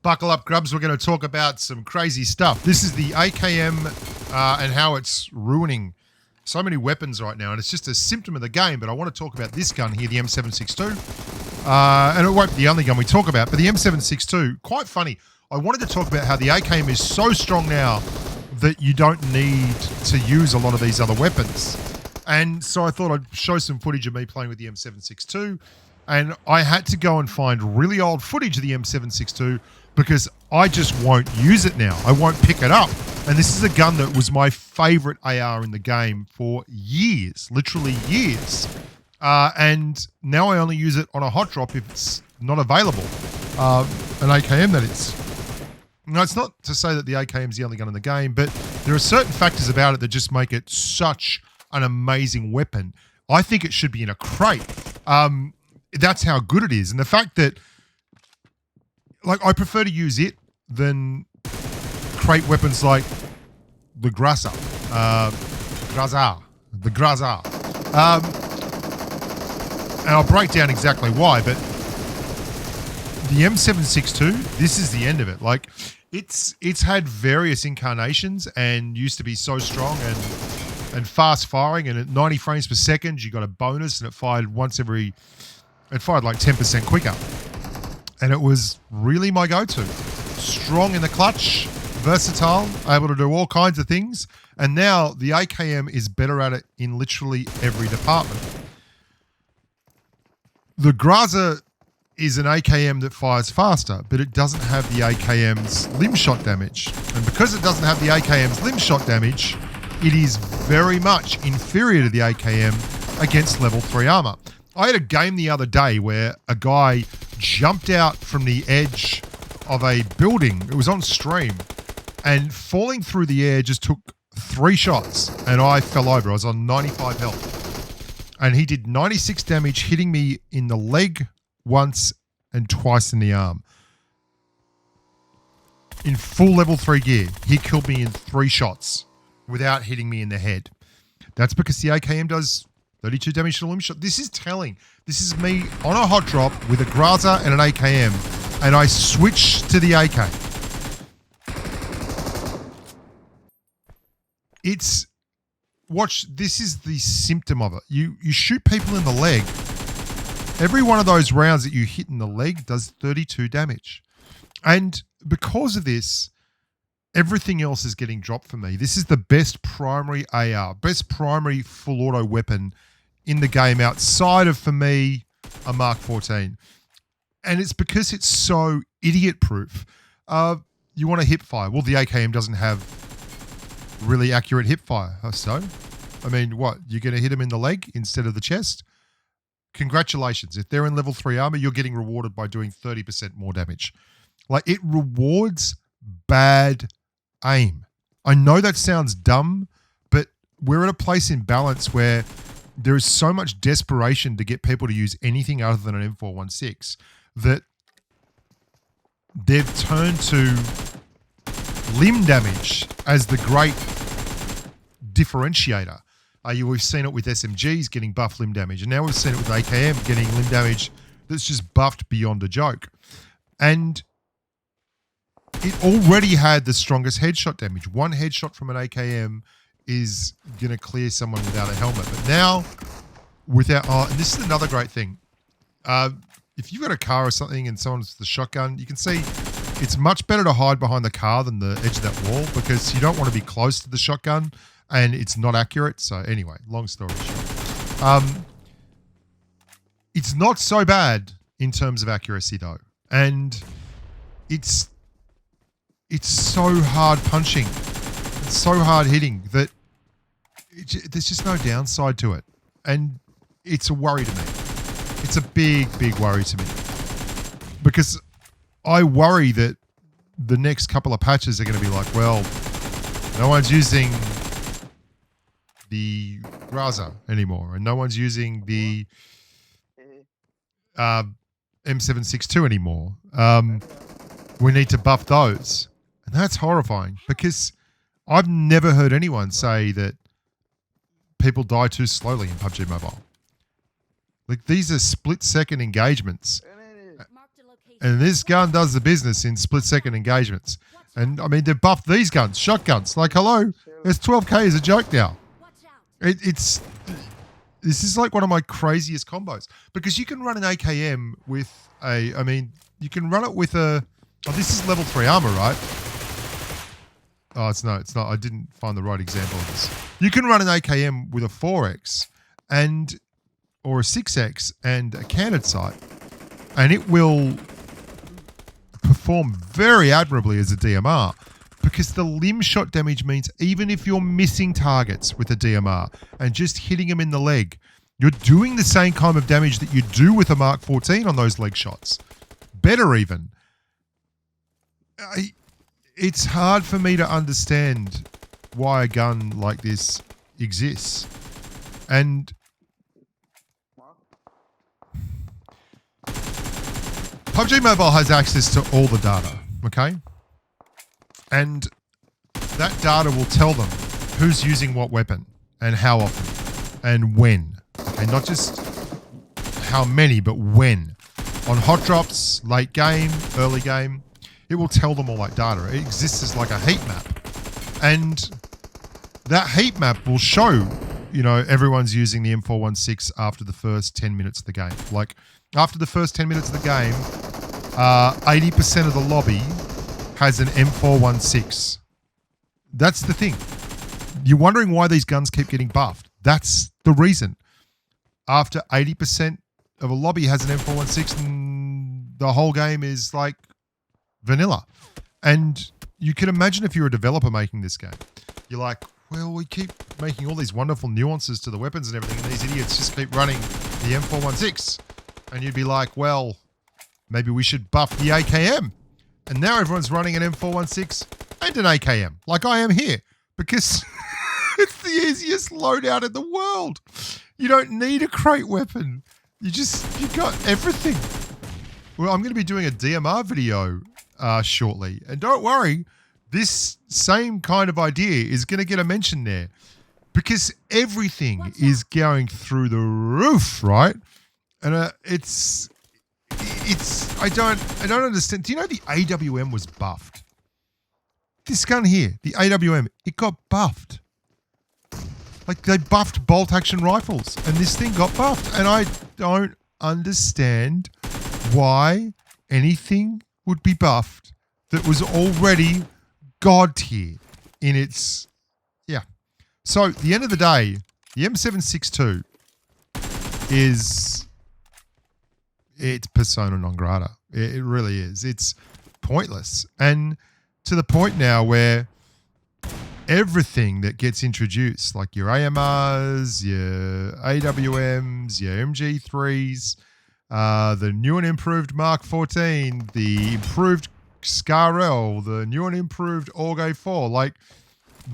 Buckle up, grubs. We're going to talk about some crazy stuff. This is the AKM and how it's ruining so many weapons right now. And it's just a symptom of the game, but I want to talk about this gun here, the M762. And it won't be the only gun we talk about, but the M762, quite funny. I wanted to talk about how the AKM is so strong now that you don't need to use a lot of these other weapons. And so I thought I'd show some footage of me playing with the M762. And I had to go and find really old footage of the M762 because I just won't use it now. I won't pick it up. And this is a gun that was my favorite AR in the game for years, literally years. And now I only use it on a hot drop if it's not available. An AKM, that is. Now, it's not to say that the AKM is the only gun in the game, but there are certain factors about it that just make it such an amazing weapon. I think it should be in a crate. That's how good it is. And the fact that, like, I prefer to use it than crate weapons like the Graza. And I'll break down exactly why, but the M762, this is the end of it. Like, it's had various incarnations and used to be so strong and fast firing, and at 90 frames per second, you got a bonus, and it fired like 10% quicker. And it was really my go-to. Strong in the clutch, versatile, able to do all kinds of things. And now the AKM is better at it in literally every department. The Graza is an AKM that fires faster, but it doesn't have the AKM's limb shot damage. And because it doesn't have the AKM's limb shot damage, it is very much inferior to the AKM against level 3 armor. I had a game the other day where a guy jumped out from the edge of a building. It was on stream, and falling through the air just took 3 shots, and I fell over. I was on 95 health. And he did 96 damage, hitting me in the leg once and twice in the arm. In full level 3 gear, he killed me in 3 shots without hitting me in the head. That's because the AKM does 32 damage to a limb shot. This is telling. This is me on a hot drop with a Graza and an AKM, and I switch to the AK. This is the symptom of it. You shoot people in the leg. Every one of those rounds that you hit in the leg does 32 damage. And because of this, everything else is getting dropped for me. This is the best primary AR, best primary full auto weapon in the game outside of, for me, a Mark 14. And it's because it's so idiot-proof. You want to hip fire. Well, the AKM doesn't have really accurate hip fire. So, I mean, what? You're going to hit them in the leg instead of the chest? Congratulations. If they're in level 3 armor, you're getting rewarded by doing 30% more damage. Like, it rewards bad aim. I know that sounds dumb, but we're at a place in balance where there is so much desperation to get people to use anything other than an M416 that they've turned to limb damage as the great differentiator. We've seen it with SMGs getting buff limb damage, and now we've seen it with AKM getting limb damage that's just buffed beyond a joke. And it already had the strongest headshot damage. One headshot from an AKM is going to clear someone without a helmet. But now, and this is another great thing. If you've got a car or something and someone's the shotgun, you can see it's much better to hide behind the car than the edge of that wall because you don't want to be close to the shotgun and it's not accurate. So anyway, long story short. It's not so bad in terms of accuracy though. And it's so hard punching. It's so hard hitting that there's just no downside to it. And it's a worry to me. It's a big, big worry to me. Because I worry that the next couple of patches are going to be like, well, no one's using the Graza anymore, and no one's using the M762 anymore. We need to buff those. And that's horrifying because I've never heard anyone say that people die too slowly in PUBG Mobile. Like, these are split-second engagements. And this gun does the business in split-second engagements. And, I mean, they've buffed these guns, shotguns. Like, hello, there's 12K is a joke now. This is like one of my craziest combos. Because you can run an AKM with you can run it with a... Oh, this is level 3 armor, right? Oh, it's not. I didn't find the right example of this. You can run an AKM with a 4X or a 6X and a canted sight. And it will perform very admirably as a DMR because the limb shot damage means even if you're missing targets with a DMR and just hitting them in the leg, you're doing the same kind of damage that you do with a Mark 14 on those leg shots. Better even. It's hard for me to understand why a gun like this exists. And PUBG Mobile has access to all the data, okay? And that data will tell them who's using what weapon and how often and when. Okay, not just how many, but when. On hot drops, late game, early game, it will tell them all that data. It exists as like a heat map. And that heat map will show, you know, everyone's using the M416 after the first 10 minutes of the game. Like, after the first 10 minutes of the game, 80% of the lobby has an M416. That's the thing. You're wondering why these guns keep getting buffed. That's the reason. After 80% of a lobby has an M416, and the whole game is like vanilla. And you can imagine if you're a developer making this game, you're like, well, we keep making all these wonderful nuances to the weapons and everything, and these idiots just keep running the M416. And you'd be like, well, maybe we should buff the AKM. And now everyone's running an M416 and an AKM, like I am here, because it's the easiest loadout in the world. You don't need a crate weapon. You got everything. Well, I'm going to be doing a DMR video shortly. And don't worry, this same kind of idea is going to get a mention there because everything is going through the roof, right? And I don't understand. Do you know the AWM was buffed? This gun here, the AWM, it got buffed. Like they buffed bolt action rifles and this thing got buffed. And I don't understand why anything would be buffed that was already God tier in its, yeah. So at the end of the day, the M762 it's persona non grata. It really is. It's pointless. And to the point now where everything that gets introduced, like your AMRs, your AWMs, your MG3s, the new and improved Mark 14, the improved SCAR-L, the new and improved Orgo 4, like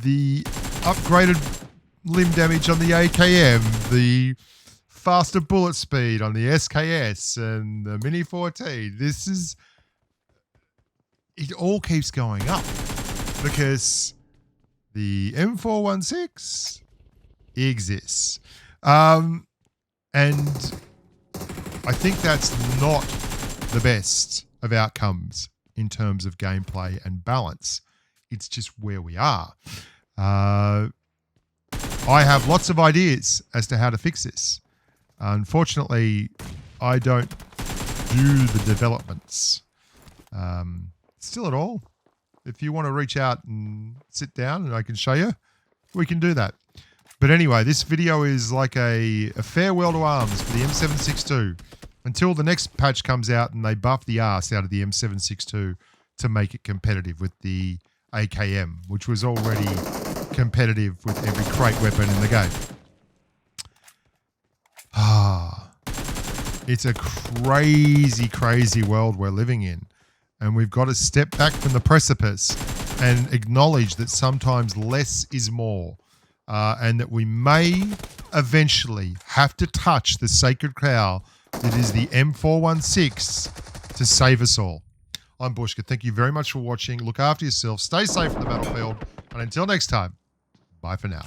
the upgraded limb damage on the AKM, the faster bullet speed on the SKS and the Mini 14. It all keeps going up because the M416 exists. And I think that's not the best of outcomes in terms of gameplay and balance. It's just where we are. I have lots of ideas as to how to fix this. Unfortunately, I don't do the developments. Still at all. If you want to reach out and sit down and I can show you, we can do that. But anyway, this video is like a farewell to arms for the M762 until the next patch comes out and they buff the arse out of the M762 to make it competitive with the AKM, which was already competitive with every crate weapon in the game. It's a crazy, crazy world we're living in. And we've got to step back from the precipice and acknowledge that sometimes less is more. And that we may eventually have to touch the sacred cow that is the M416 to save us all. I'm Bushka. Thank you very much for watching. Look after yourself. Stay safe in the battlefield. And until next time, bye for now.